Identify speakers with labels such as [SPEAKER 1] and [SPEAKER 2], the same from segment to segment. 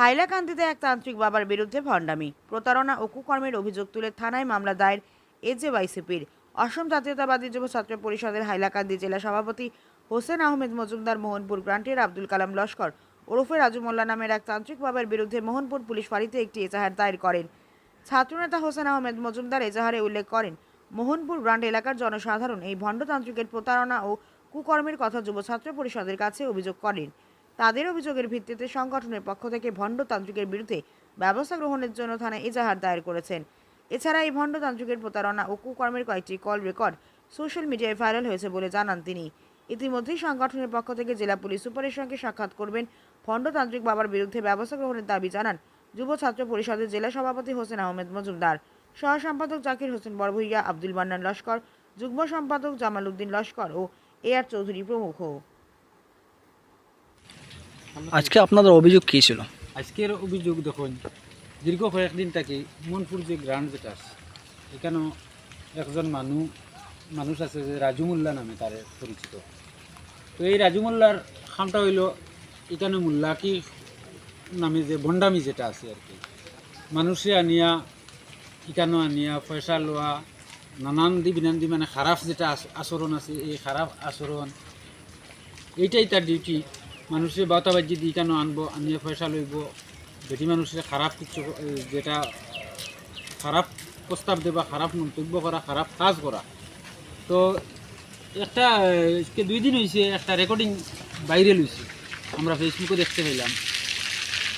[SPEAKER 1] হাইলাকান্দিতে এক তান্ত্রিক বাবার বিরুদ্ধে ভণ্ডামি, প্রতারণা ও কুকর্মের অভিযোগ তুলে থানায় মামলা দায়ের এজেওয়াইসিপির। অসম জাতীয়তাবাদী যুব ছাত্র পরিষদের হাইলাকান্দি জেলা সভাপতি হোসেন আহমেদ মজুমদার মোহনপুর গ্রান্টের আব্দুল কালাম লস্কর ওরফে রাজু মোল্লা নামের এক তান্ত্রিক বাবার বিরুদ্ধে মোহনপুর পুলিশ ফাঁড়িতে একটি এজাহার দায়ের করেন। ছাত্রনেতা হোসেন আহমেদ মজুমদার এজাহারে উল্লেখ করেন, মোহনপুর গ্রান্ট এলাকার জনসাধারণ এই ভণ্ডতান্ত্রিকের প্রতারণা ও কুকর্মের কথা যুব ছাত্র পরিষদের কাছে অভিযোগ করেন। তাদের অভিযোগের ভিত্তিতে সংগঠনের পক্ষ থেকে ভণ্ডতান্ত্রিকের বিরুদ্ধে ব্যবস্থা গ্রহণের জন্য থানায় এজাহার দায়ের করেছেন। এছাড়া এই ভণ্ডতান্ত্রিকের প্রতারণা ও কুকর্মের কয়েকটি কল রেকর্ড সোশ্যাল মিডিয়ায় ভাইরাল হয়েছে বলে জানান তিনি। ইতিমধ্যেই সংগঠনের পক্ষ থেকে জেলা পুলিশ সুপারের সঙ্গে সাক্ষাৎ করবেন। ভণ্ডতান্ত্রিক বাবার বিরুদ্ধে ব্যবস্থা গ্রহণের দাবি জানান যুব ছাত্র পরিষদের জেলা সভাপতি হোসেন আহমেদ মজুমদার, সহ সম্পাদক জাকির হোসেন বড়ভূইয়া, আব্দুল মান্নান লস্কর, যুগ্ম সম্পাদক জামাল উদ্দিন লস্কর ও এআর চৌধুরী প্রমুখ।
[SPEAKER 2] আজকে আপনাদের অভিযোগ কী ছিল?
[SPEAKER 3] আজকের অভিযোগ দেখুন, দীর্ঘ কয়েকদিন থেকে মনপুর যে গ্রাউন্ড যেটা আছে এখানেও একজন মানুষ আছে যে রাজু মোল্লা নামে তার পরিচিত। তো এই রাজু মোল্লার খামটা হইল এখানে মোল্লা কি নামে যে ভণ্ডামি যেটা আছে আর কি, মানুষে আনিয়া এখানেও আনিয়া পয়সা লওয়া, নানান বিনান্দি মানে খারাপ যেটা আচরণ আছে, এই খারাপ আচরণ এইটাই তার ডিউটি। মানুষের বাতাবাজি দিয়ে কেন আনবো, আনিয়ে পয়সা লইব, বেটি মানুষের খারাপ কিছু যেটা খারাপ প্রস্তাব দেবা, খারাপ মন্তব্য করা, খারাপ কাজ করা। তো একটা 2 দিন হয়েছে একটা রেকর্ডিং ভাইরাল হয়েছে, আমরা ফেসবুকে দেখতে পেলাম।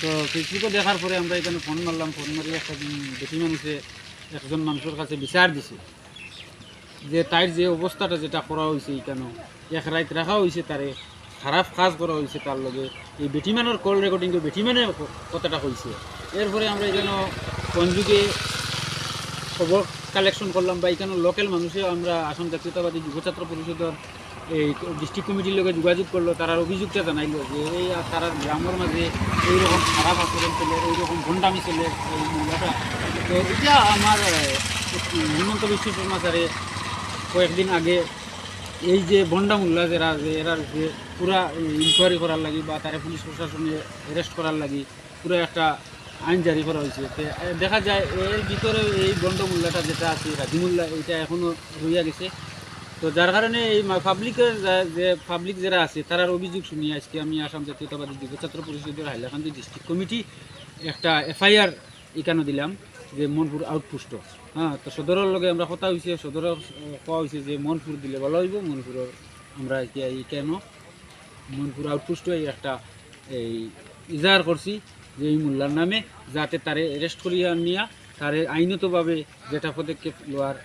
[SPEAKER 3] তো ফেসবুকে দেখার পরে আমরা এখানে ফোন মারলাম, ফোন মারি একটা বেটি মানুষে একজন মানুষের কাছে বিচার দিছে যে তার যে অবস্থাটা যেটা করা হয়েছে, এখানে এক রাত রাখা হয়েছে, তারে খারাপ কাজ করা হয়েছে তার লগে, এই বেটিমানের কল রেকর্ডিংকে বেটিমানের কথাটা হয়েছে। এরপরে আমরা এখানে পঞ্জুকে খবর কালেকশন করলাম, বা এখানে লোকাল মানুষে আমরা আসাম জাতীয়তাবাদী যুব ছাত্র পরিষদের এই ডিস্ট্রিক্ট কমিটির লগে যোগাযোগ করলো। তারা অভিযোগটা জানাইল যে এই তারা গ্রামের মাঝে এইরকম খারাপ আচরণ চলে, এইরকম ভণ্ডামি চলে এই মহিলাটা। তো এটা আমার হিমন্ত বিশ্ব শর্মা স্যারে কয়েকদিন আগে এই যে বন্ডা মোল্লা যারা এরা যে পুরা ইনকোয়ারি করার লাগি বা তারা পুলিশ প্রশাসনে অ্যারেস্ট করার লাগি পুরো একটা আইন জারি করা হয়েছে। দেখা যায় এর ভিতরে এই বন্ড মোল্লাটা যেটা আছে রাজি মোল্লা, এইটা এখনও রইয়া গেছে। তো যার কারণে এই পাবলিকের যে পাবলিক যারা আছে তারার অভিযোগ শুনিয়ে আজকে আমি আসাম জাতীয়তাবাদী যুব ছাত্র পরিষদের হাইলাকান্দি ডিস্ট্রিক্ট কমিটি একটা এফআইআর এখানে দিলাম যে মনপুর আউটপোস্ট। হ্যাঁ, তো সদরের লগে আমরা কথা হয়েছে, সদরের কোয়া হয়েছে যে মনপুর দিলে ভালো হইব। মনপুরের আমরা এই কেন মনপুর আউটপোস্টে একটা এই ইজাহার করছি যে এই মোল্লার নামে, যাতে তারে অ্যারেস্ট করিয়া নিয়া তারে আইনতভাবে যেটা পদক্ষেপ লওয়ার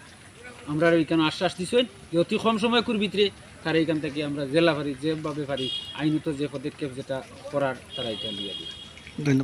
[SPEAKER 3] আমরা এইখানে আশ্বাস দিচ্ছেন যে অতি কম সময়ের ভিতরে তারা এইখান থেকে আমরা জেলা পারি যেভাবে পারি আইনত যে পদক্ষেপ যেটা করার তারা এটা লিয়ে দিই।
[SPEAKER 2] ধন্যবাদ।